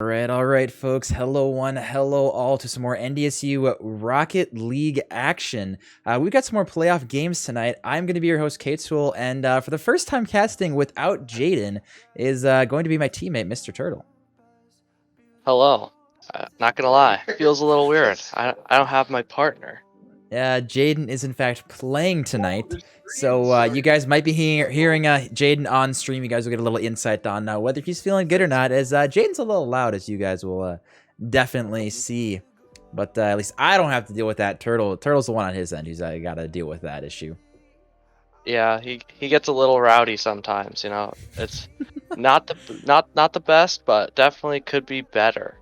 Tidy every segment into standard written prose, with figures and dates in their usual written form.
All right, folks. Hello, one. Hello, all, to some more NDSU Rocket League action. We've got some more playoff games tonight. I'm going to be your host, Kate Sewell, and for the first time casting without Jaden is going to be my teammate, Mr. Turtle. Hello. Not gonna lie, feels a little weird. I don't have my partner. Jaden is in fact playing tonight, so you guys might be hearing Jaden on stream. You guys will get a little insight on whether he's feeling good or not, as Jaden's a little loud, as you guys will definitely see. But at least I don't have to deal with that. Turtle's the one on his end who's got to deal with that issue. Yeah, he gets a little rowdy sometimes. It's not the best, but definitely could be better.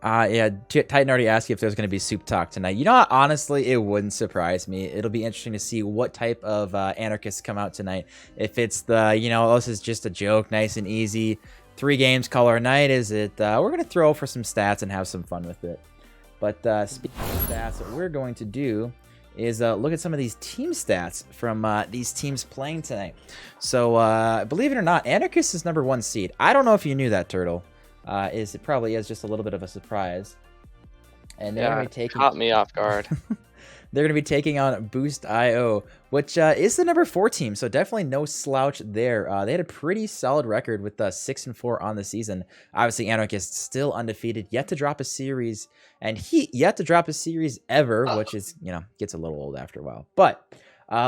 Yeah, Titan already asked you if there's going to be soup talk tonight. You know what? Honestly, it wouldn't surprise me. It'll be interesting to see what type of anarchists come out tonight. If it's this is just a joke, nice and easy. 3 games, call our night. Is it, we're going to throw for some stats and have some fun with it. But speaking of stats, what we're going to do is look at some of these team stats from these teams playing tonight. So, believe it or not, Anarchists is number 1 seed. I don't know if you knew that, Turtle. It probably is just a little bit of a surprise. And they're going to be caught me off guard. They're going to be taking on Boost.io, which is the number 4 team, so definitely no slouch there. They had a pretty solid record with 6-4 on the season. Obviously, Anarchists still undefeated, yet to drop a series, and Heat yet to drop a series ever, which is, gets a little old after a while. But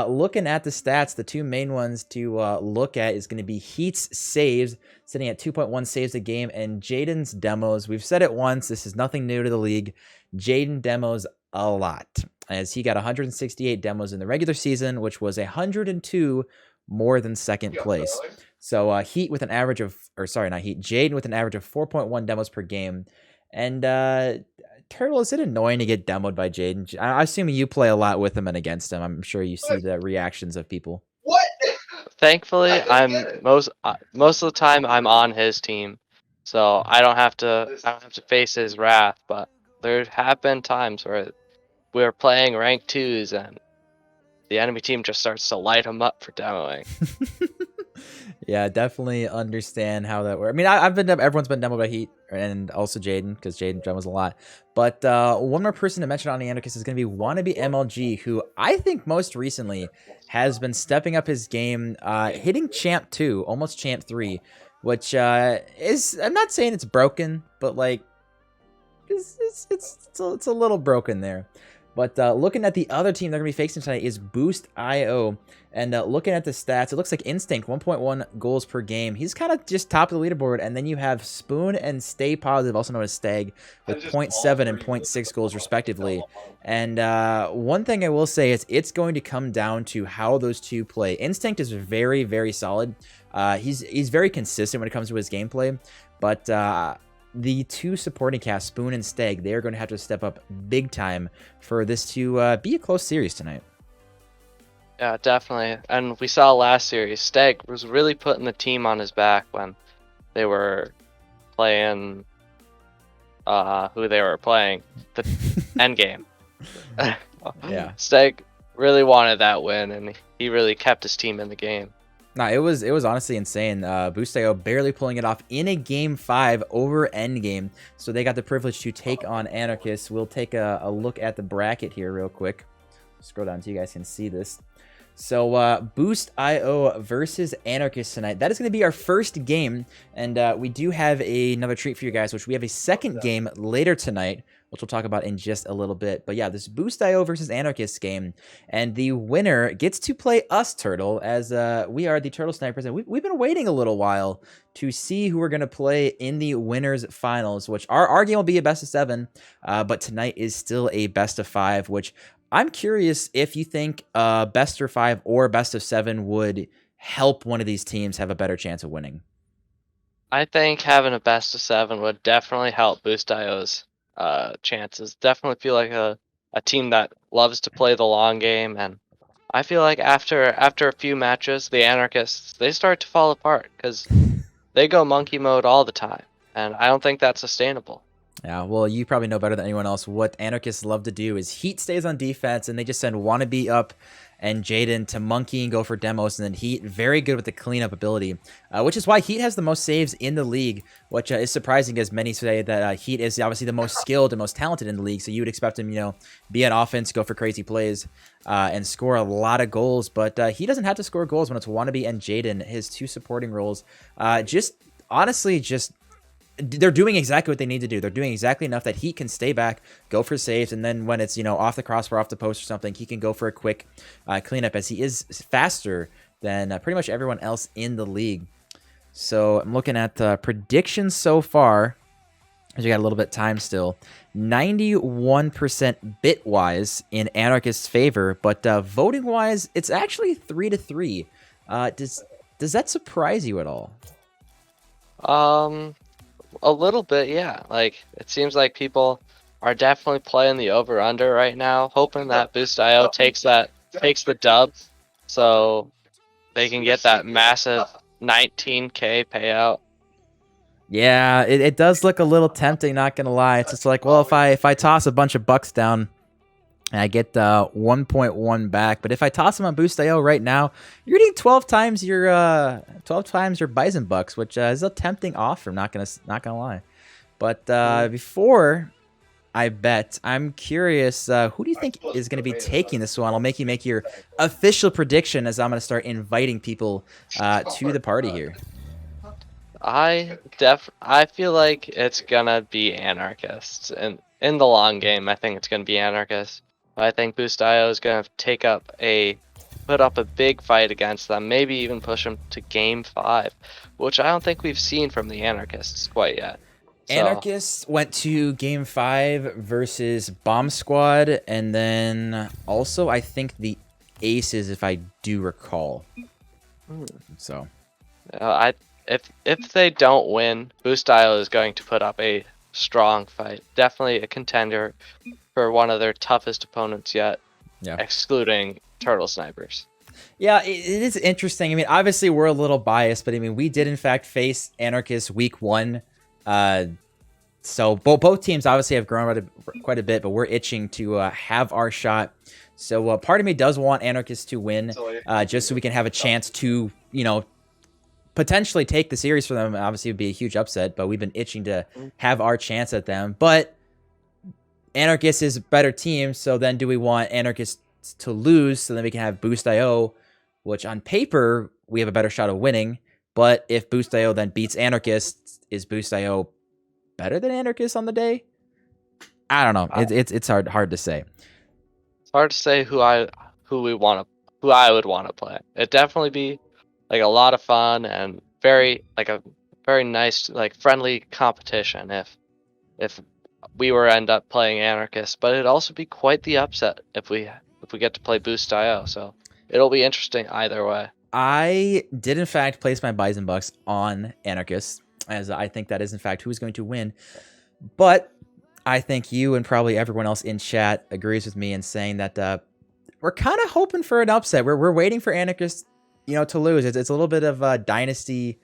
looking at the stats, the 2 main ones to look at is going to be Heat's saves, sitting at 2.1 saves a game, and Jaden's demos. We've said it once, this is nothing new to the league. Jaden demos a lot, as he got 168 demos in the regular season, which was 102 more than second place. So Jaden with an average of 4.1 demos per game. And Turtle, is it annoying to get demoed by Jaden? I assume you play a lot with him and against him. I'm sure you see the reactions of people. What? Thankfully, I'm most of the time I'm on his team, so I don't have to face his wrath. But there have been times where we're playing rank 2s and the enemy team just starts to light him up for demoing. Yeah, definitely understand how that works. I mean, everyone's been demoed by Heat and also Jaden, because Jaden demos a lot. But one more person to mention on the Anarchist is going to be Wannabe MLG, who I think most recently has been stepping up his game, hitting Champ 2, almost Champ 3, which is, I'm not saying it's broken, but like, it's a little broken there. But looking at the other team they're going to be facing tonight is Boost.io. And looking at the stats, it looks like Instinct, 1.1 goals per game. He's kind of just top of the leaderboard. And then you have Spoon and Stay Positive, also known as Stag, with 0.7 and 0.6 goals respectively. And one thing I will say is it's going to come down to how those two play. Instinct is very, very solid. He's very consistent when it comes to his gameplay. But the 2 supporting cast, Spoon and Stag, they're going to have to step up big time for this to be a close series tonight. Yeah, definitely. And we saw last series, Stag was really putting the team on his back when they were playing who they were playing, the end game. Yeah. Stag really wanted that win, and he really kept his team in the game. Nah, it was honestly insane. Boost.io barely pulling it off in a game 5 over Endgame. So they got the privilege to take on Anarchists. We'll take a look at the bracket here real quick. Scroll down so you guys can see this. So Boost.io versus Anarchists tonight. That is going to be our first game. And we do have another treat for you guys, which we have a second game later tonight, which we'll talk about in just a little bit. But yeah, this Boost.io versus Anarchists game. And the winner gets to play us, Turtle, as we are the Turtle Snipers. And we've been waiting a little while to see who we're going to play in the winners finals, which our game will be a best of 7. But tonight is still a best of 5, which I'm curious if you think best of 5 or best of 7 would help one of these teams have a better chance of winning. I think having a best of 7 would definitely help Boost.io's chances. Definitely feel like a team that loves to play the long game, and I feel like after a few matches, the Anarchists, they start to fall apart because they go monkey mode all the time, and I don't think that's sustainable. Yeah, well, you probably know better than anyone else what Anarchists love to do is Heat stays on defense, and they just send Wannabe up and Jaden to monkey and go for demos, and then Heat very good with the cleanup ability, which is why Heat has the most saves in the league, which is surprising as many say that Heat is obviously the most skilled and most talented in the league, so you would expect him, be on offense, go for crazy plays, and score a lot of goals, but he doesn't have to score goals when it's Wannabe and Jaden, his two supporting roles. Honestly, they're doing exactly what they need to do. They're doing exactly enough that he can stay back, go for saves, and then when it's off the crossbar, off the post or something, he can go for a quick cleanup as he is faster than pretty much everyone else in the league. So I'm looking at the predictions so far, as we got a little bit of time still. 91% bit-wise in Anarchist's favor, but voting-wise, it's actually 3-3. Does that surprise you at all? A little bit, yeah. Like, it seems like people are definitely playing the over/under right now, hoping that Boost.io takes the dub, so they can get that massive 19K payout. Yeah, it does look a little tempting, not gonna lie. It's just like, well, if I toss a bunch of bucks down and I get 1.1 back, but if I toss them on Boost.io right now, you're getting 12 times your Bison bucks, which is a tempting offer. Not gonna lie. But before I bet, I'm curious, who do you think is going to be taking this one? I'll make you make your official prediction as I'm going to start inviting people to the party here. I feel like it's gonna be Anarchists, and in the long game, I think it's gonna be Anarchists. I think Boost.io is gonna put up a big fight against them, maybe even push them to Game 5, which I don't think we've seen from the Anarchists quite yet. So, Anarchists went to Game 5 versus Bomb Squad, and then also I think the Aces, if I do recall. So, if they don't win, Boost.io is going to put up a strong fight. Definitely a contender for one of their toughest opponents yet, excluding Turtle Snipers. Yeah, it is interesting. I mean, obviously we're a little biased, but I mean, we did in fact face Anarchists week 1. So both teams obviously have grown quite a bit, but we're itching to have our shot. So part of me does want Anarchists to win, just so we can have a chance to, potentially take the series for them. Obviously, it would be a huge upset, but we've been itching to have our chance at them. But Anarchists is a better team, so then do we want Anarchists to lose so then we can have Boost.io, which on paper, we have a better shot of winning. But if Boost.io then beats Anarchists, is Boost.io better than Anarchists on the day? I don't know. It's hard to say. It's hard to say who I would want to play. It'd definitely be like a lot of fun and a very nice, like, friendly competition if we were end up playing Anarchists, but it'd also be quite the upset if we get to play Boost.io, so it'll be interesting either way. I did in fact place my Bison Bucks on Anarchists, as I think that is in fact who is going to win, but I think you and probably everyone else in chat agrees with me in saying that we're kind of hoping for an upset. We're waiting for Anarchists to lose. It's a little bit of dynasty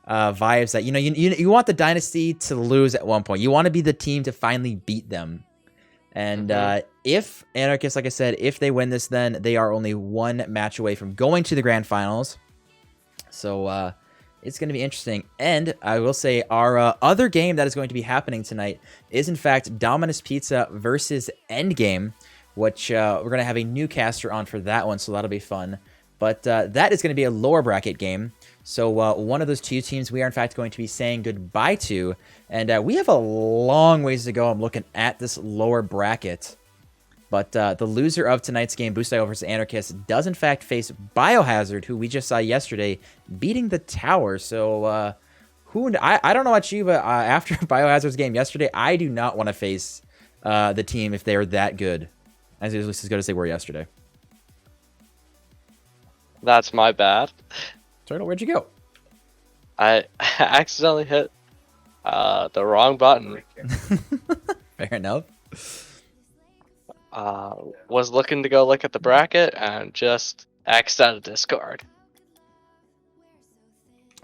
vibes that, you want the dynasty to lose at one point. You want to be the team to finally beat them. And if Anarchists, like I said, if they win this, then they are only one match away from going to the grand finals. So it's going to be interesting. And I will say our other game that is going to be happening tonight is, in fact, Dominus Pizza versus Endgame, which we're going to have a new caster on for that one, so that'll be fun. But that is going to be a lower bracket game. So one of those two teams we are, in fact, going to be saying goodbye to. And we have a long ways to go. I'm looking at this lower bracket. But the loser of tonight's game, Boost.io versus Anarchist, does, in fact, face Biohazard, who we just saw yesterday, beating the Tower. So I don't know about you, but after Biohazard's game yesterday, I do not want to face the team if they are that good, at least as good as they were yesterday. That's my bad. Turtle, where'd you go? I accidentally hit the wrong button. Fair enough. Was looking to go look at the bracket and just X'd out of Discord.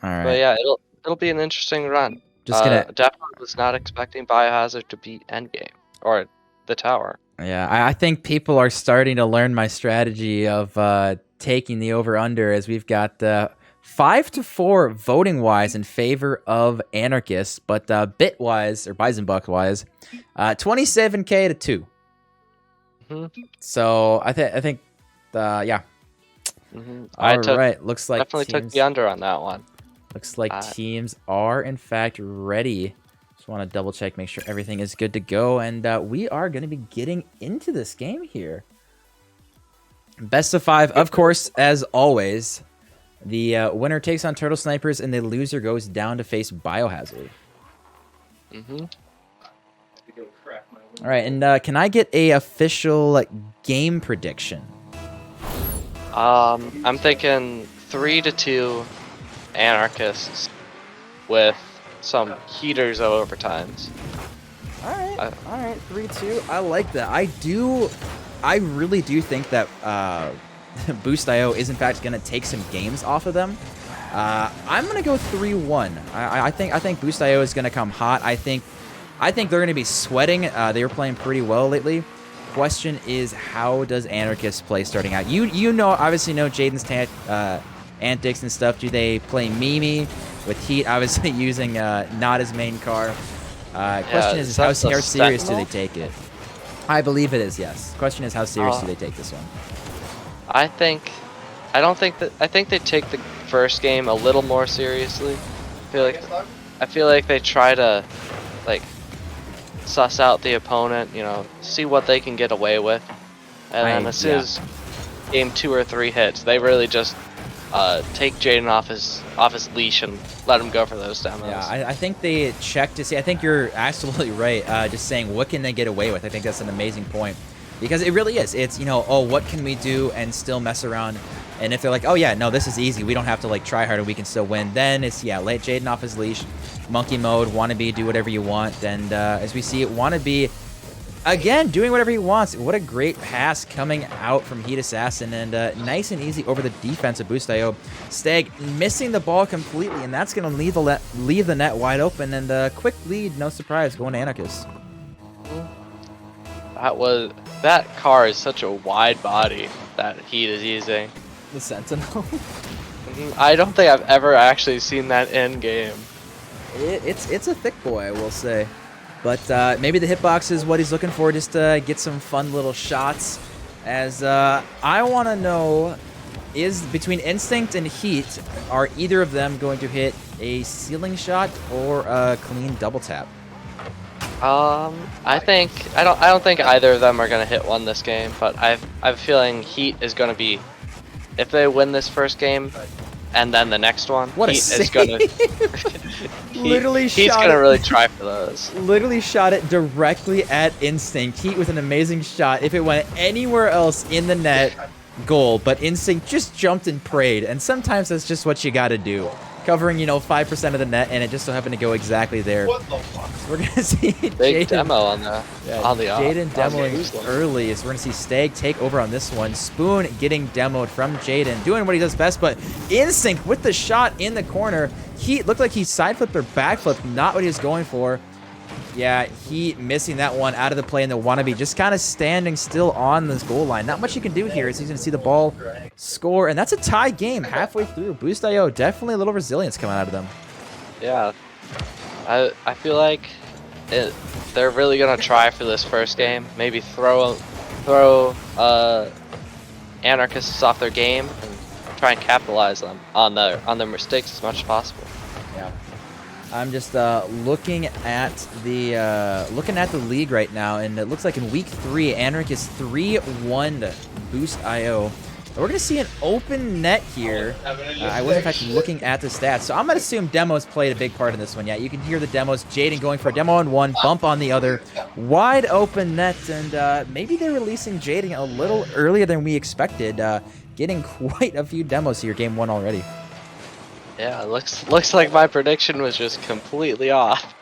All right. But yeah, it'll be an interesting run. Just gonna. Definitely was not expecting Biohazard to beat Endgame or the tower. Yeah, I think people are starting to learn my strategy of taking the over/under, as we've got 5-4 voting wise in favor of Anarchists, but bit wise or Buck wise, 27K to 2. So I think yeah. All right, looks like definitely took the under on that one. Looks like teams are in fact ready. Just want to double check, make sure everything is good to go, and we are going to be getting into this game here. Best of 5, of course, as always. The winner takes on Turtle Snipers, and the loser goes down to face Biohazard. All right, and can I get a official game prediction? I'm thinking 3-2 Anarchists with some heaters of overtimes. All right, 3-2. I like that. I really do think that Boost.io is in fact going to take some games off of them. I'm going to go 3-1. I think Boost.io is going to come hot. I think they're going to be sweating. They were playing pretty well lately. Question is, how does Anarchist play starting out? You know, obviously know Jaden's antics and stuff. Do they play Mimi with Heat obviously using not his main car? Question is how serious do they take it? I believe it is, yes. Question is, how serious do they take this one? I think they take the first game a little more seriously. I feel like they try to suss out the opponent, you know, see what they can get away with, and then as soon as game 2 or 3 hits, they really just take Jaden off his leash and let him go for those demos. Yeah, I think they check to see. I think you're absolutely right. Just saying, what can they get away with? I think that's an amazing point, because it really is. It's, you know, oh, what can we do and still mess around? And if they're like, oh yeah, no, this is easy, we don't have to try hard and we can still win, then it's let Jaden off his leash, monkey mode, wannabe, do whatever you want. And as we see it, wannabe again doing whatever he wants. What a great pass coming out from Heat Assassin, and nice and easy over the defense of Boost.io. Stag missing the ball completely, and that's going to leave the net wide open, and quick lead, no surprise, going to Anarchists. That car is such a wide body that Heat is using. The Sentinel. I don't think I've ever actually seen that in game. It's a thick boy, I will say. But maybe the hitbox is what he's looking for, just to get some fun little shots. As I want to know, is between Instinct and Heat, are either of them going to hit a ceiling shot or a clean double tap? I don't think either of them are gonna hit one this game, but I have a feeling Heat is gonna be, if they win this first game and then the next one, what Heat is gonna He's gonna really try for those. Literally shot it directly at Instinct. Heat with an amazing shot. If it went anywhere else in the net, goal. But Instinct just jumped and prayed, and sometimes that's just what you gotta do. Covering, 5% of the net, and it just so happened to go exactly there. What the fuck? So we're gonna see big demo on the Jaden demoing early. So we're gonna see Stag take over on this one. Spoon getting demoed from Jaden, doing what he does best, but Instinct with the shot in the corner. He looked like he side flipped or back flipped, not what he was going for. Yeah, he missing that one out of the play, and the wannabe just kind of standing still on this goal line. Not much you can do here, as he's going to see the ball score, and that's a tie game halfway through. Boost.io, definitely a little resilience coming out of them. Yeah, I feel like they're really going to try for this first game. Maybe throw Anarchists off their game and try and capitalize on their mistakes as much as possible. Yeah. I'm just looking at the league right now, and it looks like in week 3, Anarchists 3-1 Boost.io. We're gonna see an open net here. I was in fact looking at the stats, so I'm gonna assume demos played a big part in this one. Yeah, you can hear the demos. Jaden going for a demo on one, bump on the other, wide open net, and maybe they're releasing Jaden a little earlier than we expected. Getting quite a few demos here, game 1 already. Yeah, looks like my prediction was just completely off.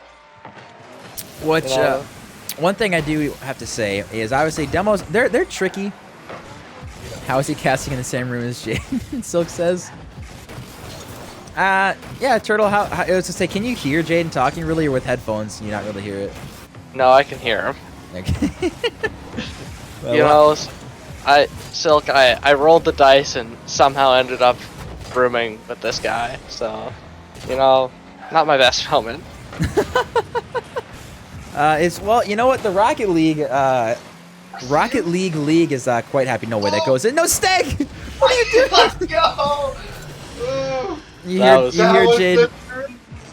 Which, one thing I do have to say is, obviously, demos, they're tricky. How is he casting in the same room as Jaden? Silk says. Yeah, Turtle, how I was to say, can you hear Jaden talking really, or with headphones? Can you not really hear it? No, I can hear him. Okay. Well, You know, Silk, I rolled the dice and somehow ended up rooming with this guy. So, you know, not my best moment. It's, well, you know what, the Rocket League League is quite happy. No way that goes in. No, Stag! What are you doing? Let's go!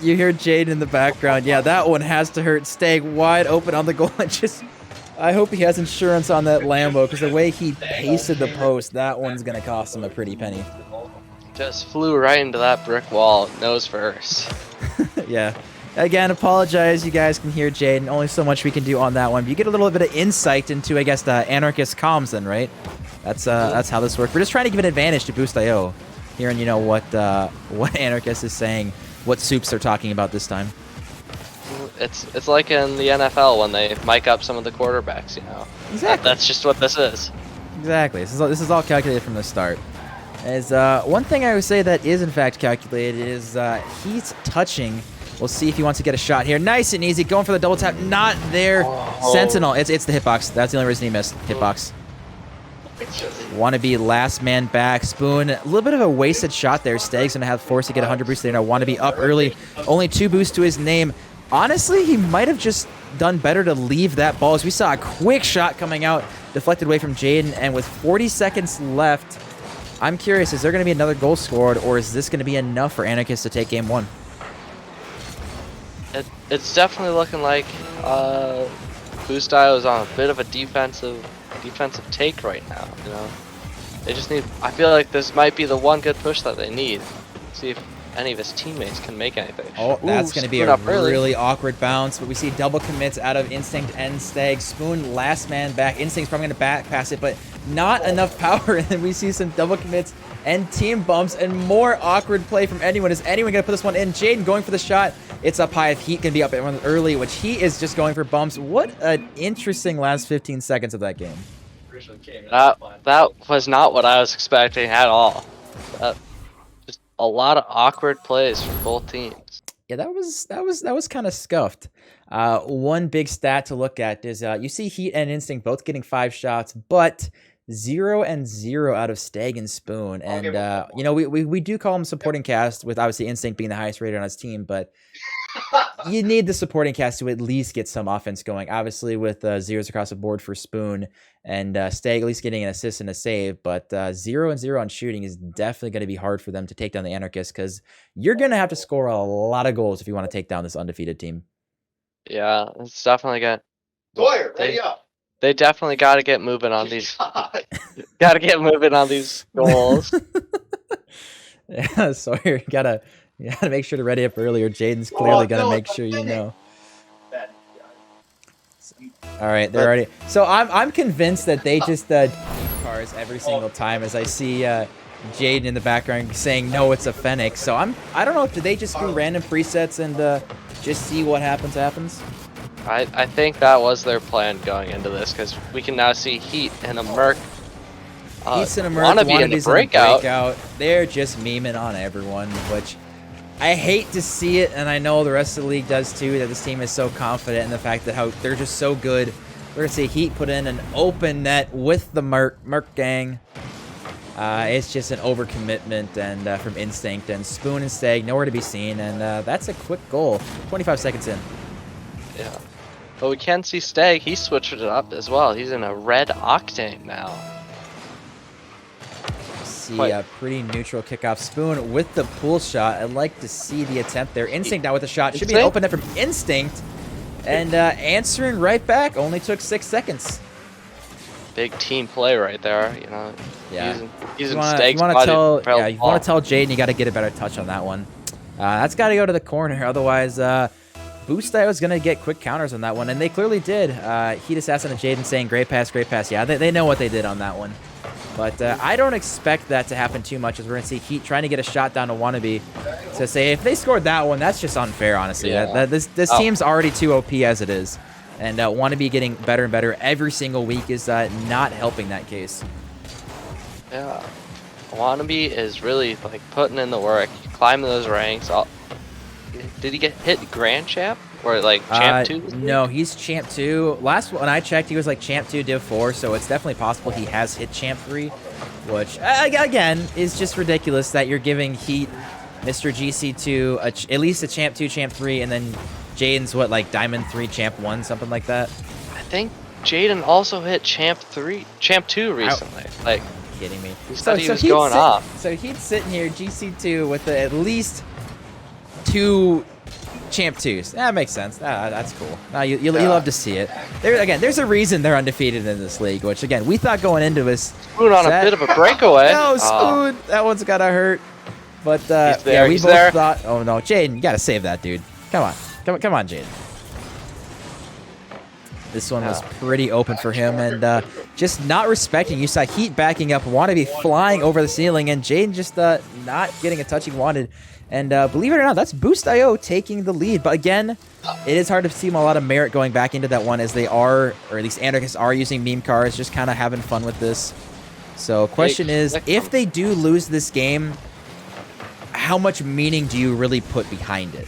You hear Jade in the background. Yeah, that one has to hurt. Stag wide open on the goal. And just, I hope he has insurance on that Lambo, because the way he pasted the post, that one's gonna cost him a pretty penny. Just flew right into that brick wall, nose first. Yeah. Again, apologize. You guys can hear Jaden. Only so much we can do on that one. But you get a little bit of insight into, I guess, the Anarchist comms then, right? That's how this works. We're just trying to give an advantage to Boost.io. Hearing, you know, what Anarchist is saying, what soups they're talking about this time. It's like in the NFL when they mic up some of the quarterbacks, you know. Exactly. That's just what this is. Exactly. This is all calculated from the start. As one thing I would say that is in fact calculated is he's touching. We'll see if he wants to get a shot here. Nice and easy. Going for the double tap. Not there. Oh. Sentinel. It's the hitbox. That's the only reason he missed. Hitbox. Wannabe last man back. Spoon. A little bit of a wasted shot there. Stag's going to have force to get 100 boosts there. Now Wannabe up early. Only 2 boosts to his name. Honestly, he might have just done better to leave that ball, as we saw a quick shot coming out, deflected away from Jaden, and with 40 seconds left, I'm curious, is there going to be another goal scored, or is this going to be enough for Anarchists to take game 1? It's definitely looking like Boost.io is on a bit of a defensive take right now. You know, they just need. I feel like this might be the one good push that they need. See if any of his teammates can make anything. Oh, that's going to be a really awkward bounce, but we see double commits out of Instinct and Stag. Spoon last man back. Instinct's probably going to back pass it, but not enough power. And then we see some double commits and team bumps and more awkward play from anyone. Is anyone going to put this one in? Jaden going for the shot. It's up high. If Heat can be up early, which he is just going for bumps. What an interesting last 15 seconds of that game. That was not what I was expecting at all. Just a lot of awkward plays from both teams. Yeah, that was kind of scuffed. One big stat to look at is you see Heat and Instinct both getting 5 shots, but 0 and 0 out of Stag and Spoon. And you know, we do call him supporting cast, with obviously Instinct being the highest rated on his team, but you need the supporting cast to at least get some offense going. Obviously, with zeros across the board for Spoon and Stag at least getting an assist and a save, but 0 and 0 on shooting is definitely going to be hard for them to take down the Anarchists, because you're going to have to score a lot of goals if you want to take down this undefeated team. Yeah, it's definitely good. Sawyer, ready up. They definitely got to get moving on these. Got to get moving on these goals. Yeah, Sawyer, you gotta make sure to ready up earlier. Jaden's clearly gonna make sure you know. All right, they're already. So I'm convinced that they just cars every single time, as I see Jaden in the background saying no, it's a Fennec. So I don't know, did they just do random presets and just see what happens? I think that was their plan going into this, because we can now see Heat and a Merc. Heat's in a Merc, Wannabe in the breakout. They're just memeing on everyone, which I hate to see it, and I know the rest of the league does too, that this team is so confident in the fact that how they're just so good. We're going to see Heat put in an open net with the Merc gang. It's just an overcommitment and from Instinct, and Spoon and Stag nowhere to be seen, and that's a quick goal. 25 seconds in. Yeah. But we can see Stag, he switched it up as well. He's in a red Octane now. See a pretty neutral kickoff. Spoon with the pull shot. I'd like to see the attempt there. Instinct now with the shot. Should be an open net from Instinct. And answering right back. Only took 6 seconds. Big team play right there, you know. Yeah. Using Stag's body. You want to tell Jaden you got to get a better touch on that one. That's got to go to the corner. Otherwise, Boost.io is going to get quick counters on that one. And they clearly did. Heat Assassin and Jaden saying great pass, great pass. Yeah, they know what they did on that one. But I don't expect that to happen too much, as we're going to see Heat trying to get a shot down to Wannabe. To say, if they scored that one, that's just unfair, honestly. Yeah. This team's already too OP as it is. And Wannabe getting better and better every single week is not helping that case. Yeah. Wannabe is really like putting in the work. climbing those ranks. Did he get hit Grand Champ or like Champ 2? No, he's Champ 2. Last when I checked, he was like Champ 2, Div 4, so it's definitely possible he has hit Champ 3, which again is just ridiculous that you're giving Heat, Mr. GC2 at least a Champ 2, Champ 3, and then Jaden's what, like Diamond 3, Champ 1, something like that. I think Jaden also hit Champ 2 recently. Like, kidding me? He said he was going off. So he's sitting here GC2 with at least 2 Champ 2s. That makes sense. That's cool. You love to see it. There's a reason they're undefeated in this league, which again we thought going into this. Spoon on a bit of a breakaway. No, Spoon. That one's gotta hurt. But there, we both thought. Oh no, Jaden, you gotta save that, dude. Come on, Jaden. This one was pretty open for him, and just not respecting. You saw Heat backing up, Wannabe flying over the ceiling, and Jaden just not getting a touch he wanted. And believe it or not, that's Boost.io taking the lead. But again, it is hard to see a lot of merit going back into that one, as they are, or at least Anarchists are using meme cars, just kind of having fun with this. So question is, if they do lose this game, how much meaning do you really put behind it?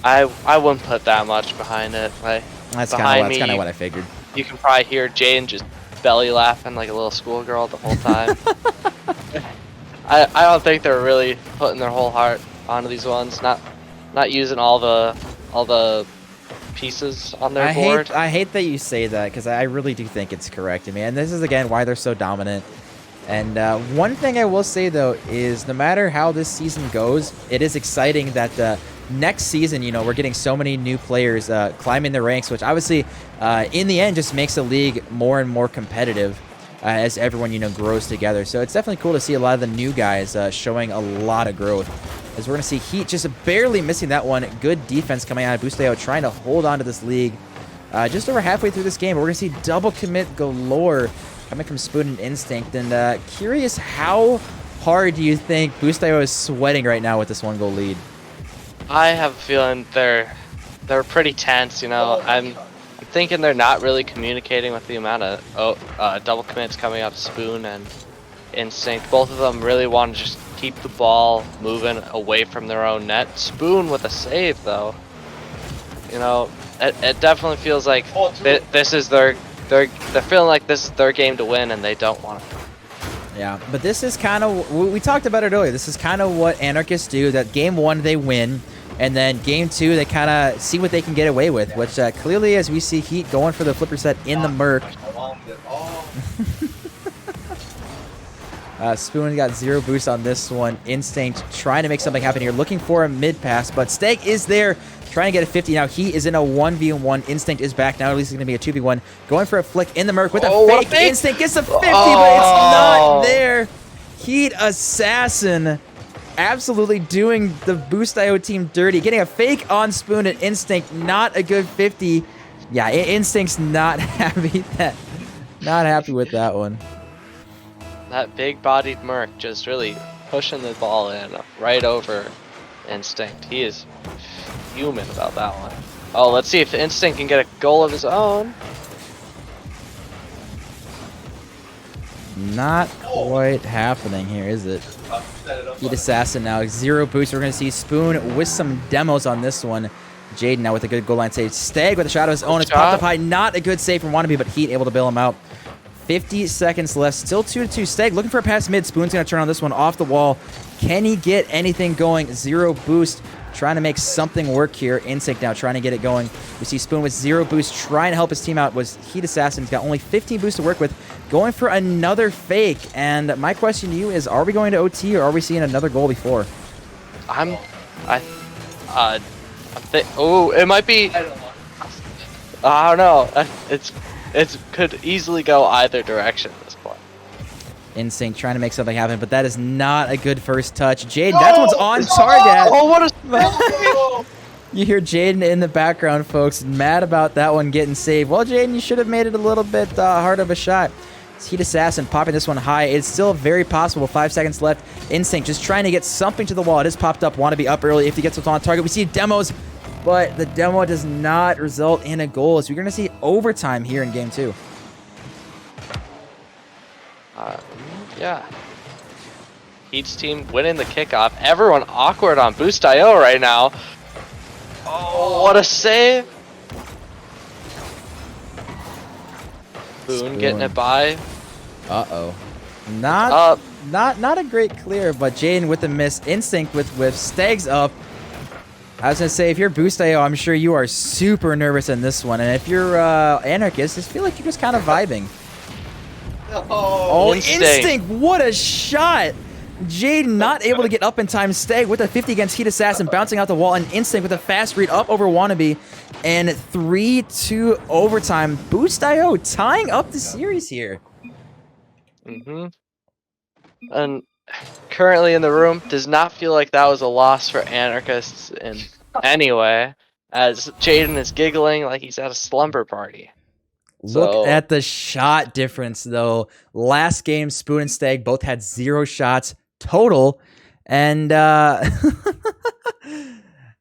I wouldn't put that much behind it. Like, that's kind of what I figured. You can probably hear Jaden just belly laughing like a little schoolgirl the whole time. I don't think they're really putting their whole heart onto these ones. Not using all the pieces on their board. I hate that you say that, because I really do think it's correct. I mean, and this is again why they're so dominant. And one thing I will say though is, no matter how this season goes, it is exciting that next season, you know, we're getting so many new players climbing the ranks, which obviously in the end just makes the league more and more competitive as everyone, you know, grows together. So it's definitely cool to see a lot of the new guys showing a lot of growth, as we're going to see Heat just barely missing that one. Good defense coming out of Boost.io, trying to hold on to this league. Just over halfway through this game, we're going to see double commit galore coming from Spoon and Instinct. And curious, how hard do you think Boost.io is sweating right now with this 1-goal lead? I have a feeling they're pretty tense. You know, I'm thinking they're not really communicating with the amount of double commits coming out of Spoon and Instinct. Both of them really want to just keep the ball moving away from their own net. Spoon with a save, though. You know, it definitely feels like this is they're feeling like this is their game to win, and they don't want to. Yeah, but this is kind of, we talked about it earlier, this is kind of what Anarchists do, that game 1 they win, and then game 2 they kind of see what they can get away with, which clearly, as we see Heat going for the flipper set in the Merc. Spoon got 0 boost on this one. Instinct trying to make something happen here, looking for a mid pass, but Steg is there, trying to get a 50. Now Heat is in a 1v1. Instinct is back now. At least it's going to be a 2v1. Going for a flick in the Merc with a fake. Instinct gets a 50, but it's not there. Heat Assassin absolutely doing the Boost.io team dirty. Getting a fake on Spoon and Instinct. Not a good 50. Yeah, Instinct's not happy with that one. That big-bodied Merc just really pushing the ball in right over Instinct. He is fuming about that one. Oh, let's see if Instinct can get a goal of his own. Not quite happening here, is it? Heat Assassin now, 0 boost. We're going to see Spoon with some demos on this one. Jaden now with a good goal line save. Stag with a shot of his own. It's popped up high. Not a good save from Wannabe, but Heat able to bail him out. 50 seconds left. Still 2-2. Stag looking for a pass mid. Spoon's going to turn on this one off the wall. Can he get anything going? 0 boost. Trying to make something work here. Instinct now trying to get it going. We see Spoon with 0 boost, trying to help his team out. Was Heat Assassin. He's got only 15 boosts to work with. Going for another fake. And my question to you is, are we going to OT, or are we seeing another goal before? Oh, it might be. I don't know. It could easily go either direction at this point. Instinct trying to make something happen, but that is not a good first touch. Jaden, that one's on target. Oh, what a... You hear Jaden in the background, folks, mad about that one getting saved. Well, Jaden, you should have made it a little bit harder of a shot. It's Heat Assassin popping this one high. It's still very possible. 5 seconds left. Instinct just trying to get something to the wall. It is popped up. Want to be up early if he gets what's on target. We see demos, but the demo does not result in a goal, as we're going to see overtime here in game 2. Yeah. Heat's team winning the kickoff. Everyone awkward on Boost.io right now. Oh, what a save! Boone getting it by. Uh-oh. Not a great clear, but Jaden with the miss. Instinct with Stags up. I was going to say, if you're Boost.io, I'm sure you are super nervous in this one. And if you're Anarchist, just feel like you're just kind of vibing. Oh, Instinct! What a shot! Jaden not able to get up in time. Stag with a 50 against Heat Assassin, bouncing out the wall. And Instinct with a fast read up over Wannabe. And 3-2 overtime. Boost.io tying up the series here. And currently in the room, does not feel like that was a loss for Anarchists in any way, as Jaden is giggling like he's at a slumber party. Look at the shot difference, though. Last game, Spoon and Stag both had 0 shots total, and now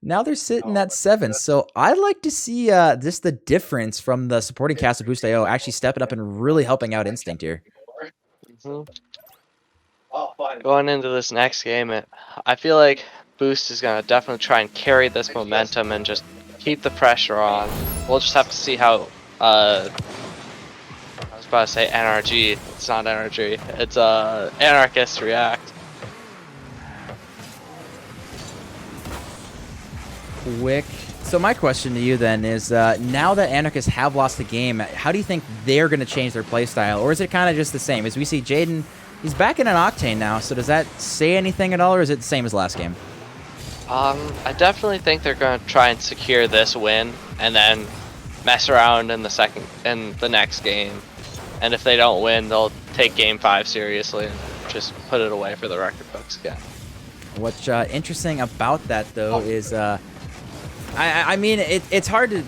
they're sitting at 7. So I'd like to see just the difference from the supporting cast of Boost.io actually stepping up and really helping out Instinct here. Going into this next game, I feel like Boost is going to definitely try and carry this momentum and just keep the pressure on. We'll just have to see how, I was about to say NRG, it's not NRG, it's Anarchists react. Quick. So my question to you then is, now that Anarchists have lost the game, how do you think they're going to change their playstyle? Or is it kind of just the same? As we see Jaden, he's back in an Octane now, so does that say anything at all, or is it the same as last game? I definitely think they're going to try and secure this win, and then mess around in the next game. And if they don't win, they'll take Game 5 seriously and just put it away for the record books again. What's interesting about that, though, is... I mean, it's hard to...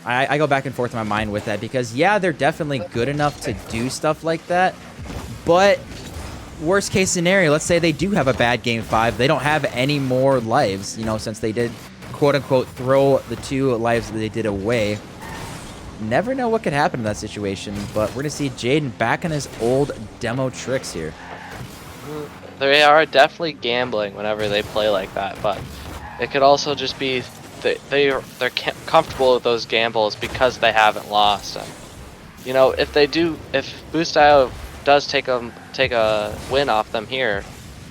I go back and forth in my mind with that because, yeah, they're definitely good enough to do stuff like that. But worst case scenario, let's say they do have a bad Game 5. They don't have any more lives, you know, since they did, quote-unquote, throw the 2 lives that they did away. Never know what could happen in that situation, but we're going to see Jaden back on his old demo tricks here. They are definitely gambling whenever they play like that, but it could also just be... They're comfortable with those gambles because they haven't lost. And, you know, if Boost.io does take a win off them here,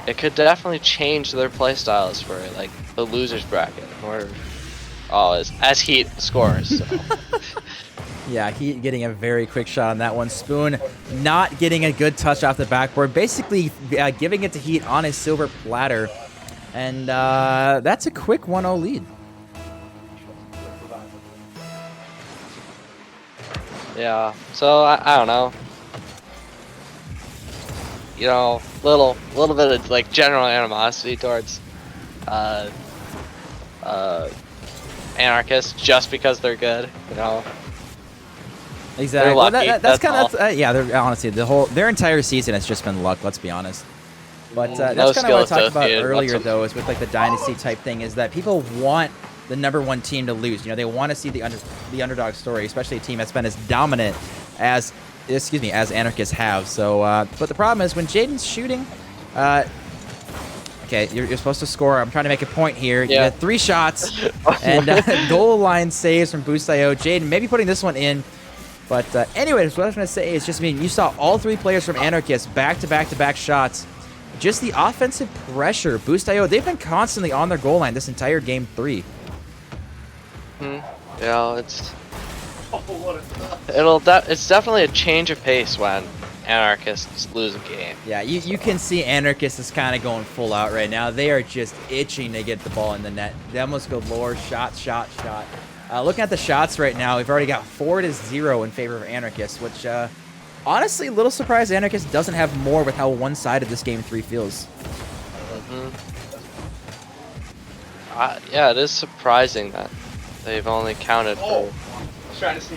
it could definitely change their playstyles for like the losers bracket, or as Heat scores. So. Yeah, Heat getting a very quick shot on that one. Spoon not getting a good touch off the backboard, basically giving it to Heat on his silver platter, and that's a quick 1-0 lead. Yeah, so I don't know. You know, little bit of like general animosity towards Anarchists just because they're good, you know. Exactly. They're lucky, that's kind all. of yeah. They're honestly their entire season has just been luck. Let's be honest. But that's No kind of what I talked skill about earlier, whatsoever. though, is with like the dynasty type thing, is that people want the #1 team to lose. You know, they want to see the underdog story, especially a team that's been as dominant as Anarchists have. So, but the problem is when Jaden's shooting. Okay, you're supposed to score. I'm trying to make a point here. Yeah. You had 3 shots and goal line saves from Boost.io. Jaden maybe putting this one in. But anyways, what I was going to say is just, I mean, you saw all 3 players from Anarchists back-to-back shots. Just the offensive pressure. Boost.io, they've been constantly on their goal line this entire Game 3. Yeah, it's definitely a change of pace when Anarchists lose a game. Yeah, you can see Anarchists is kind of going full out right now. They are just itching to get the ball in the net. Demos galore, shot. Looking at the shots right now, we've already got 4-0 in favor of Anarchists, which honestly, a little surprised Anarchists doesn't have more with how one-sided this Game 3 feels. Yeah, it is surprising that they've only counted for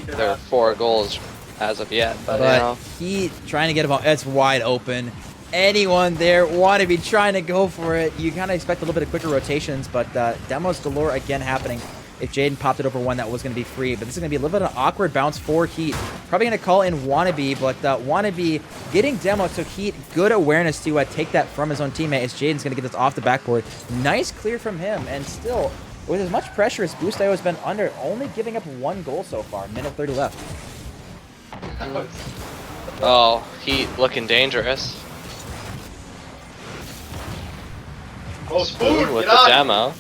their 4 goals as of yet. But you know. Heat trying to get a ball. It's wide open. Anyone there want to be trying to go for it. You kind of expect a little bit of quicker rotations, but demos galore again happening. if Jaden popped it over one, that was going to be free. But this is going to be a little bit of an awkward bounce for Heat. Probably going to call in Wannabe, but Wannabe getting demoed, so Heat, good awareness to take that from his own teammate as Jaden's going to get this off the backboard. Nice clear from him, and still, with as much pressure as Boost.io has been under, only giving up 1 goal so far. Minute 30 left. Oh, Heat looking dangerous. Oh, Spoon, With get the on. demo.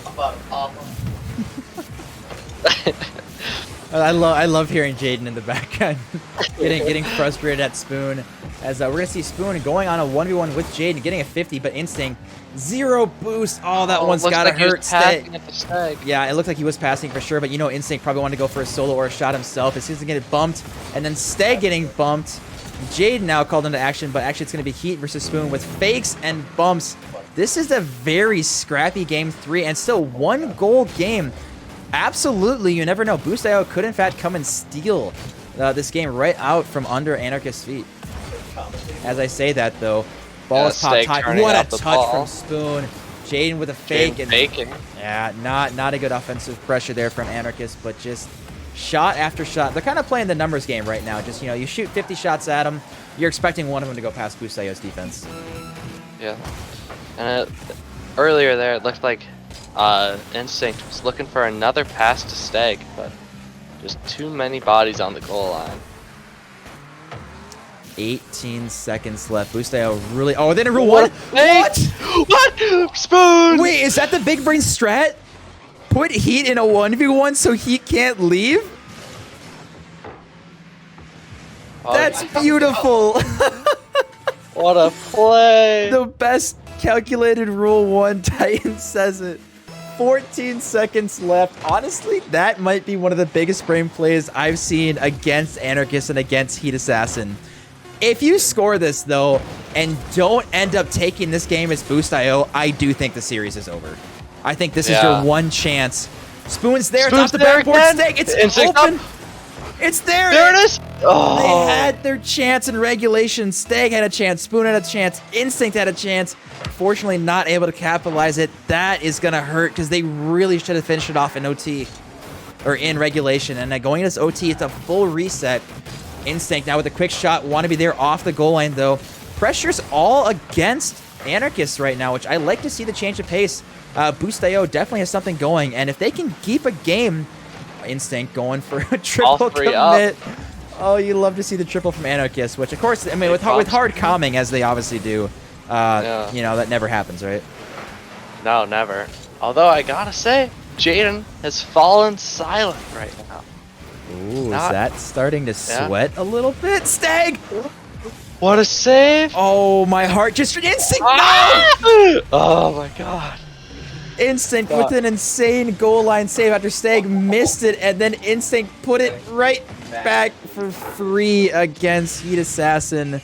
I'm about to pop him. I love hearing Jaden in the background getting frustrated at Spoon, as we're gonna see Spoon going on a 1v1 with Jaden, getting a 50, but Instinct 0 boost. Oh, that one's looks gotta like he was hurt. passing at the Stag. Yeah, it looked like he was passing for sure, but Instinct probably wanted to go for a solo or a shot himself. As soon as he get bumped, and then Stag getting bumped. Jaden now called into action, but actually it's gonna be Heat versus Spoon with fakes and bumps. This is a very scrappy game 3, and still 1 goal game. Absolutely, you never know. Boost.io could in fact come and steal this game right out from under Anarchist's feet. As I say that though, ball is popped high. What a touch from Spoon. Jaden with a fake. And, yeah, not a good offensive pressure there from Anarchist, but just shot after shot. They're kind of playing the numbers game right now. Just, you shoot 50 shots at them, you're expecting one of them to go past Boost.io's defense. Yeah. And earlier there, it looked like Instinct was looking for another pass to Stag, but just too many bodies on the goal line. 18 seconds left. Boost.io really... Oh, they didn't rule one? What? What? Spoon! Wait, is that the big brain strat? Put Heat in a 1v1 so Heat can't leave? Oh, That's beautiful. what a play! The best calculated rule 1 Titan says it. 14 seconds left. Honestly, that might be one of the biggest brain plays I've seen against Anarchist and against Heat Assassin. If you score this, though, and don't end up taking this game as Boost.io, I do think the series is over. I think this is your one chance. Spoon's there. It's off the backboard. Stake. It's open. It's there. There it is. Oh. They had their chance in regulation. Stag had a chance. Spoon had a chance. Instinct had a chance. Fortunately, not able to capitalize it. That is going to hurt because they really should have finished it off in OT or in regulation. And going into this OT, it's a full reset. Instinct now with a quick shot. Want to be there off the goal line, though. Pressure's all against Anarchists right now, which I like to see the change of pace. Boost.io definitely has something going. And if they can keep a game, Instinct going for a triple commit. Up. Oh, you love to see the triple from Anarchist, which, of course, I mean, with hard calming, as they obviously do, that never happens, right? No, never. Although, I gotta say, Jaden has fallen silent right now. Ooh, is that starting to sweat a little bit? Stag! What a save! Oh, my heart just... Instinct! Ah! No! Oh, my God. Instinct with an insane goal line save after Stag missed it, and then Instinct put it right back for free against Heat Assassin.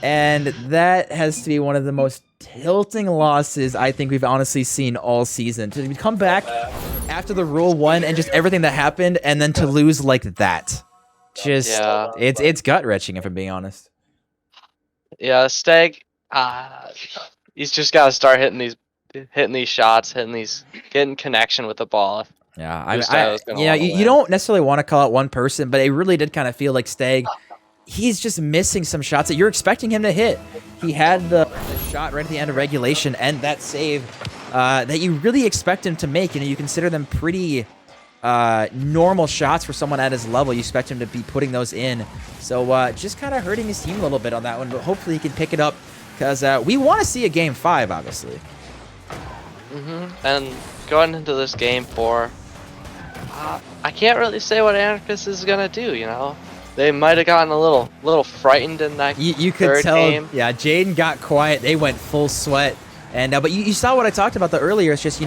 And that has to be one of the most tilting losses I think we've honestly seen all season. To come back after the Rule 1 and just everything that happened, and then to lose like that. Just, it's gut-wrenching, if I'm being honest. Yeah, Stag, he's just got to start hitting these shots, getting connection with the ball. Yeah, you don't necessarily want to call out one person, but it really did kind of feel like Stag, he's just missing some shots that you're expecting him to hit. He had the shot right at the end of regulation and that save that you really expect him to make. You consider them pretty normal shots for someone at his level. You expect him to be putting those in. So just kind of hurting his team a little bit on that one, but hopefully he can pick it up because we want to see a game 5, obviously. And going into this game 4, I can't really say what Anarchist is gonna do. They might have gotten a little frightened in that you could third tell, game. Yeah, Jaden got quiet. They went full sweat. And but you saw what I talked about earlier. It's just,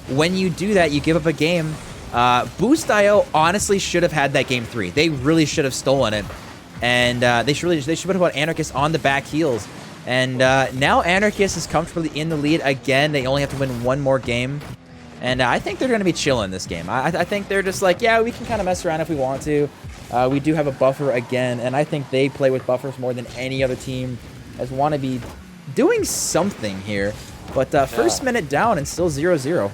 when you do that, you give up a game. Boost.io honestly should have had that game 3. They really should have stolen it. And they should have put Anarchist on the back heels. And now Anarchist is comfortably in the lead again. They only have to win one more game. And I think they're going to be chilling this game. I think they're just like, yeah, we can kind of mess around if we want to. We do have a buffer again, and I think they play with buffers more than any other team, as want to be doing something here. But first minute down and still 0-0.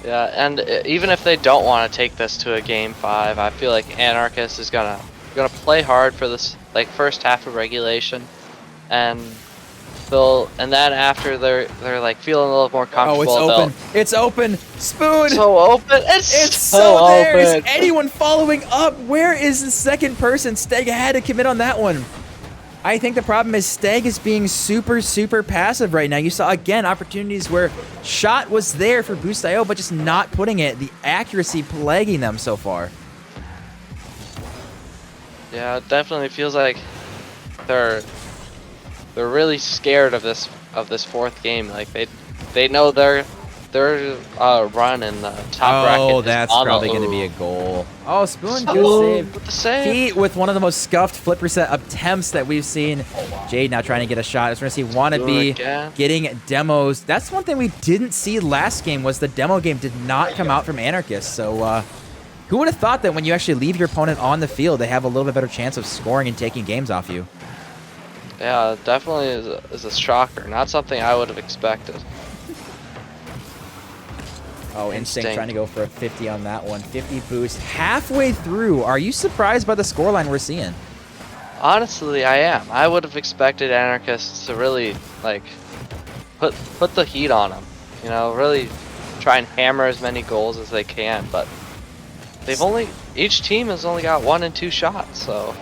Yeah, and even if they don't want to take this to a game 5, I feel like Anarchist is gonna play hard for this like first half of regulation, and then after they're like feeling a little more comfortable. Oh, it's open. It's open. Spoon. So open. It's so there. open. Is anyone following up? Where is the second person? Steg had to commit on that one. I think the problem is Steg is being super, super passive right now. You saw, again, opportunities where shot was there for Boost.io, but just not putting it. The accuracy plaguing them so far. Yeah, it definitely feels like they're really scared of this fourth game. Like they know their run in the top bracket. Oh, is that's on probably the going to be a goal. Oh, Spoon, good save. With the save. Heat with one of the most scuffed flip reset attempts that we've seen. Jade now trying to get a shot. As we're going to see Wannabe getting demos. That's one thing we didn't see last game was the demo game did not come out from Anarchists. So who would have thought that when you actually leave your opponent on the field, they have a little bit better chance of scoring and taking games off you? Yeah, definitely is a shocker. Not something I would have expected. Oh, Instinct trying to go for a 50 on that one. 50 boost halfway through. Are you surprised by the scoreline we're seeing? Honestly, I am. I would have expected Anarchists to really like put the heat on them. You know, really try and hammer as many goals as they can. But each team has only got 1 and 2 shots. So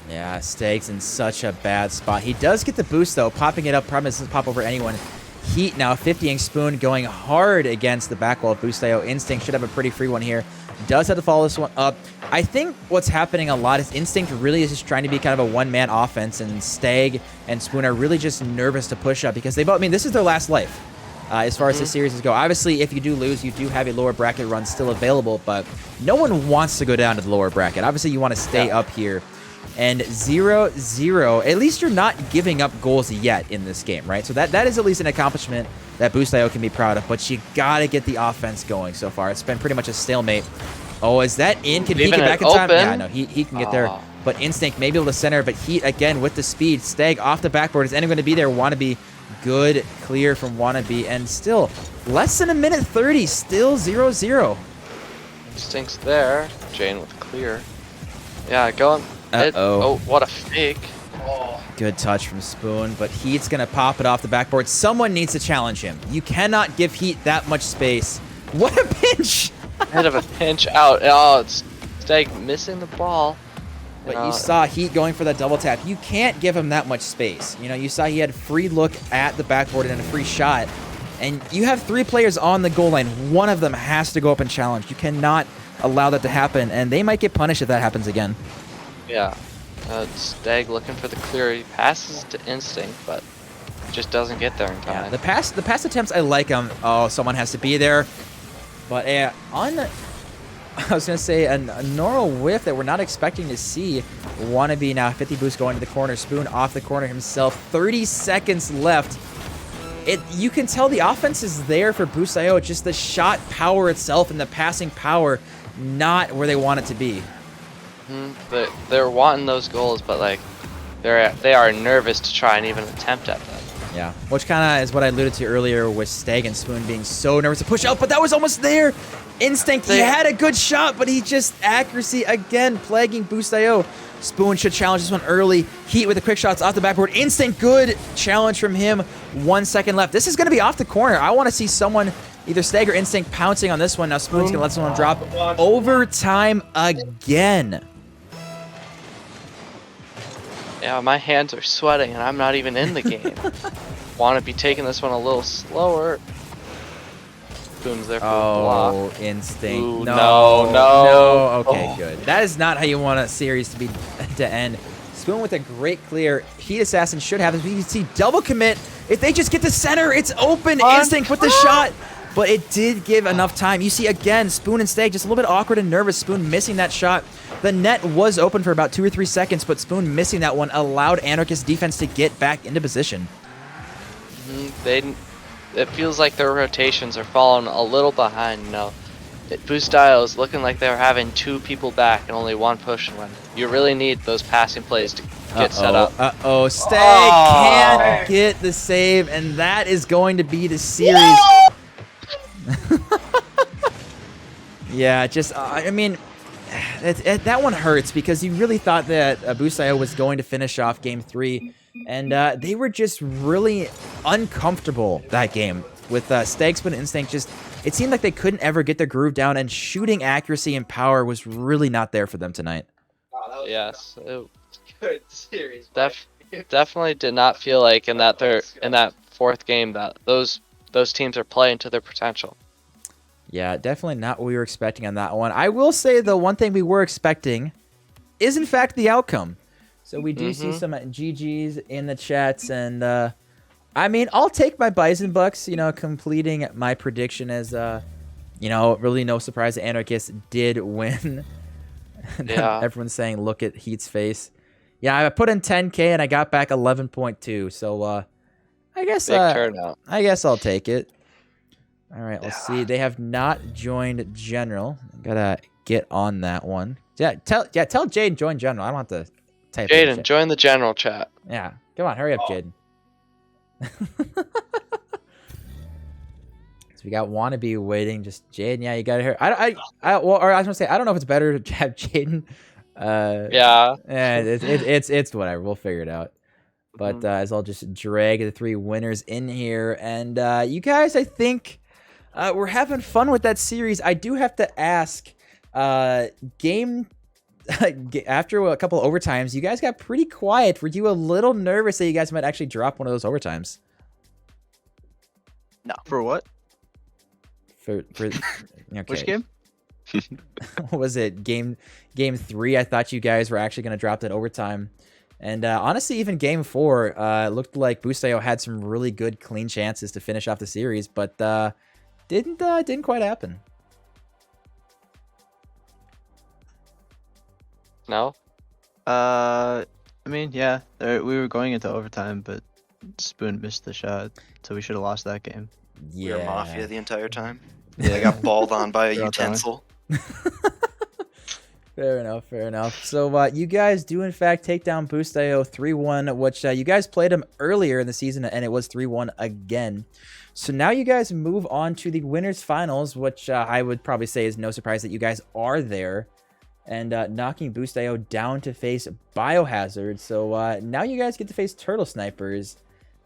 yeah, Steg's in such a bad spot. He does get the boost though, popping it up. Problem is, doesn't pop over anyone. Heat now 50ing Spoon going hard against the back wall of Boost.io. Instinct should have a pretty free one here. Does have to follow this one up. I think what's happening a lot is Instinct really is just trying to be kind of a one-man offense, and Steg and Spoon are really just nervous to push up because they both, I mean, this is their last life as far as the series go. Obviously, if you do lose, you do have a lower bracket run still available, but no one wants to go down to the lower bracket. Obviously, you want to stay up here. And 0-0, at least you're not giving up goals yet in this game, right? So that is at least an accomplishment that Boost.io can be proud of, but you got to get the offense going so far. It's been pretty much a stalemate. Oh, is that in? Can Heat get back in time? Yeah, no, he can get there. But Instinct may be able to center, but Heat, again, with the speed. Steg off the backboard. Is anyone going to be there? Wannabe, good clear from Wannabe, and still less than a minute 30, still 0-0. Instinct's there. Jane with clear. Yeah, going. Oh, what a fake. Good touch from Spoon, but Heat's going to pop it off the backboard. Someone needs to challenge him. You cannot give Heat that much space. What a pinch! Bit of a pinch out. Oh, it's Steg missing the ball. But you saw Heat going for that double tap. You can't give him that much space. You know, you saw he had free look at the backboard and a free shot. And you have 3 players on the goal line. One of them has to go up and challenge. You cannot allow that to happen, and they might get punished if that happens again. Yeah, Steg looking for the clear. He passes to Instinct, but just doesn't get there in time. Yeah, the pass attempts, I like them. Oh, someone has to be there. But I was going to say a normal whiff that we're not expecting to see. Wannabe now 50 boost going to the corner. Spoon off the corner himself. 30 seconds left. You can tell the offense is there for Boost.io. It's just the shot power itself and the passing power not where they want it to be. But they're wanting those goals, but like they are nervous to try and even attempt at them. Yeah, which kind of is what I alluded to earlier with Steg and Spoon being so nervous to push out, but that was almost there. Instinct, he had a good shot, but he just accuracy again plaguing Boost.io. Spoon should challenge this one early. Heat with the quick shots off the backboard. Instinct, good challenge from him. 1 second left. This is going to be off the corner. I want to see someone, either Steg or Instinct, pouncing on this one. Now Spoon's going to let someone drop. Overtime again. Yeah, my hands are sweating and I'm not even in the game. Want to be taking this one a little slower. Spoon's there for the block. Oh, Instinct. Ooh, no. Okay, good. That is not how you want a series to end. Spoon with a great clear. Heat Assassin should have this. You can see double commit. If they just get to center, it's open. Instinct with the shot. But it did give enough time. You see, again, Spoon and Steg just a little bit awkward and nervous. Spoon missing that shot. The net was open for about 2 or 3 seconds, but Spoon missing that one allowed Anarchist defense to get back into position. It feels like their rotations are falling a little behind. You know, Boost.io is looking like they're having 2 people back and only 1 push. When you really need those passing plays to get set up. Steg can't get the save, and that is going to be the series. Yeah, just I mean, that one hurts because you really thought that Busayo was going to finish off Game 3, and they were just really uncomfortable that game with Stagspin and Instinct. Just it seemed like they couldn't ever get their groove down, and shooting accuracy and power was really not there for them tonight. Yes, it Good series. definitely did not feel like in that fourth game that those teams are playing to their potential. Yeah, definitely not what we were expecting on that one. I will say the one thing we were expecting is in fact the outcome. So we do see some GGs in the chats, and I mean, I'll take my Bison Bucks, completing my prediction as, really no surprise that Anarchists did win. Yeah. Everyone's saying, look at Heat's face. Yeah, I put in 10K and I got back 11.2, so I guess Big turnout. I guess I'll take it. All right, let's see. They have not joined General. Gotta get on that one. Yeah, tell Jaden join General. I don't have to type it in Jaden, chat. join the general chat. Yeah, come on, hurry up, Jaden. So we got Wannabe waiting. Just Jaden, yeah, you got to hear. I was gonna say I don't know if it's better to have Jaden. Yeah. It's whatever. We'll figure it out. But as I'll just drag the 3 winners in here, and you guys, I think we're having fun with that series. I do have to ask, game after a couple of overtimes, you guys got pretty quiet. Were you a little nervous that you guys might actually drop one of those overtimes? No. For what? For okay. Which game? What was it? Game 3. I thought you guys were actually going to drop that overtime. And honestly, even Game 4 looked like Busayo had some really good, clean chances to finish off the series, but didn't quite happen. No. I mean, yeah, we were going into overtime, but Spoon missed the shot, so we should have lost that game. Yeah. We were Mafia the entire time. Yeah. They got balled on by a Throughout the utensil. Fair enough. So you guys do in fact take down Busayo 3-1, which you guys played them earlier in the season, and it was 3-1 again. So now you guys move on to the winners finals, which I would probably say is no surprise that you guys are there, and knocking Busayo down to face Biohazard. So now you guys get to face Turtle Snipers,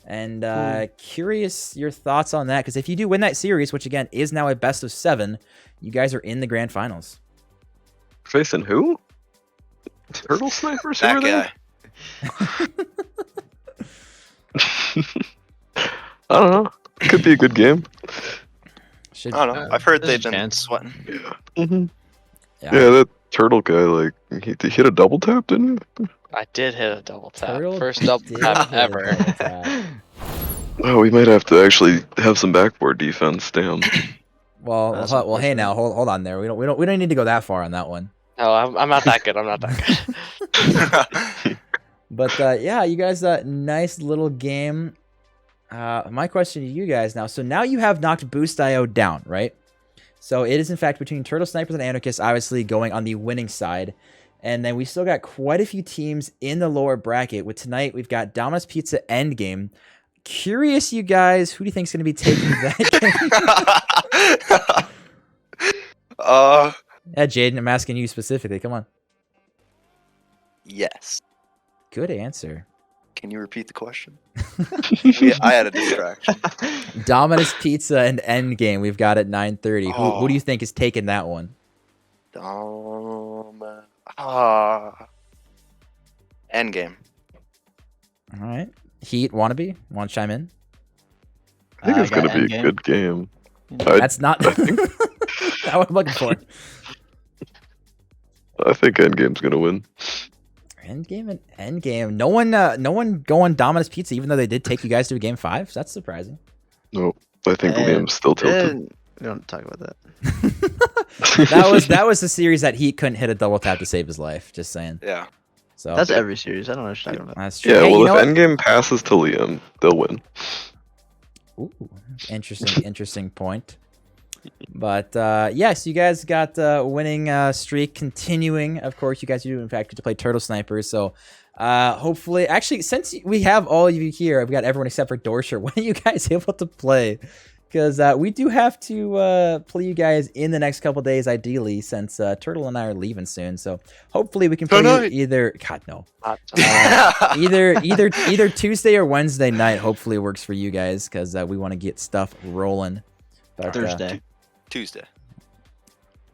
and curious your thoughts on that, because if you do win that series, which again is now a best of 7, you guys are in the grand finals. Facing who? Turtle Snipers? Who That are guy. I don't know. Could be a good game. Should, I don't know. I've heard There's a they've been chance. sweating. Yeah. yeah. Yeah, that turtle guy, like, he hit a double tap, didn't he? I did hit a double tap. Turtle First double did tap hit a ever. double tap. Oh, we might have to actually have some backboard defense. Damn. Well, That's well, hey, unfortunate. now hold on there. We don't need to go that far on that one. No, I'm not that good. I'm not that good. But yeah, you guys, nice little game. My question to you guys now. So now you have knocked Busayo down, right? So it is in fact between Turtle Snipers and Anarchists, obviously going on the winning side. And then we still got quite a few teams in the lower bracket. With tonight, we've got Domino's Pizza Endgame. Curious, you guys, who do you think is going to be taking that game? Yeah, Jaden, I'm asking you specifically. Come on. Yes. Good answer. Can you repeat the question? I had a distraction. Domino's Pizza and Endgame. We've got at 9:30. Who do you think is taking that one? Endgame. All right. Heat, Wannabe, want to chime in? I think I it's going got to be a Endgame. good game. That's not not what I'm looking for. I think Endgame's going to win. Endgame and Endgame. No one going Domino's Pizza, even though they did take you guys to a game 5. That's surprising. No, I think Liam's still tilted. We don't talk about that. That was the series that Heat couldn't hit a double tap to save his life. Just saying. Yeah. So That's every series. I don't know what you're talking about. that's true. Yeah, Hey, well, you know if what? Endgame passes to Liam, they'll win. Ooh, interesting point. But yes, you guys got winning streak continuing. Of course, you guys do in fact get to play Turtle Snipers. So hopefully, actually, since we have all of you here, I've got everyone except for Dorsher. When are you guys able to play because we do have to play you guys in the next couple days, ideally, since Turtle and I are leaving soon. So hopefully we can play you Tonight. either. God no. Not Either Tuesday or Wednesday night. Hopefully it works for you guys because we want to get stuff rolling. But, Thursday. Tuesday.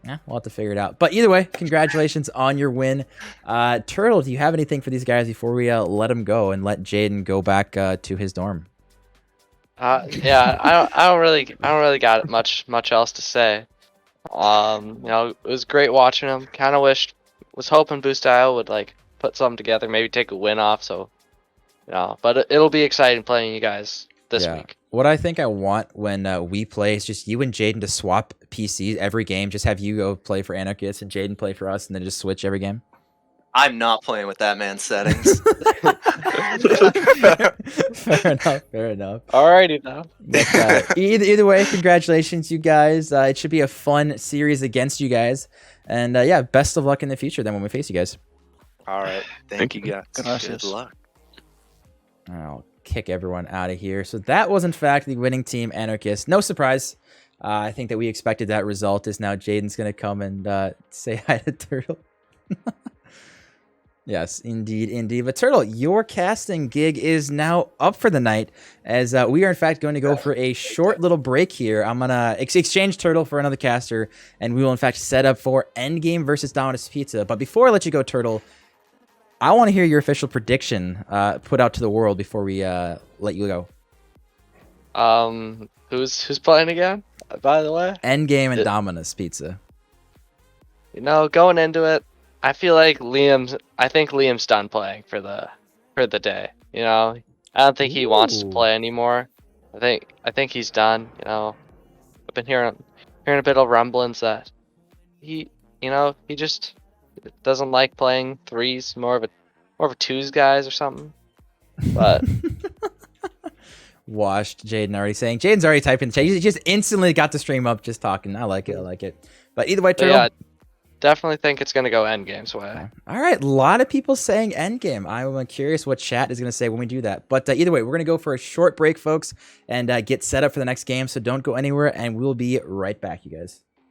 Yeah, we'll have to figure it out. But either way, congratulations on your win. Turtle, do you have anything for these guys before we let them go and let Jaden go back to his dorm? Yeah, I don't really got much else to say. You know, it was great watching him. Kind of was hoping Boost.io would like put something together, maybe take a win off. So, you know, but it'll be exciting playing you guys this week. What I think I want when we play is just you and Jaden to swap PCs every game. Just have you go play for Anarchists and Jaden play for us, and then just switch every game. I'm not playing with that man's settings. Fair enough. Alrighty now. But, either way, congratulations, you guys. It should be a fun series against you guys. And yeah, best of luck in the future then when we face you guys. All right. Thank you, guys. Gracias. Good luck. I'll kick everyone out of here. So that was, in fact, the winning team, Anarchist. No surprise. I think that we expected that result. Is now Jaden's going to come and say hi to Turtle. Yes, indeed. But Turtle, your casting gig is now up for the night, as we are in fact going to go for a short little break here. I'm gonna exchange Turtle for another caster, and we will in fact set up for Endgame versus Domino's Pizza. But before I let you go, Turtle, I want to hear your official prediction put out to the world before we let you go. Who's playing again? By the way, Endgame and Domino's Pizza. you know, going into it, I feel like Liam's done playing for the day. You know, I don't think he wants to play anymore. I think he's done. You know, I've been hearing a bit of rumblings that he just doesn't like playing threes, more of a twos guys or something. But Washed Jaden already saying. Jaden's already typing. He just instantly got the stream up just talking. I like it. But either way, Turtle. yeah, definitely think it's gonna go Endgame's way. All right, a lot of people saying Endgame. I'm curious what chat is going to say when we do that. But either way, we're going to go for a short break, folks, and get set up for the next game. So don't go anywhere, and we'll be right back, you guys.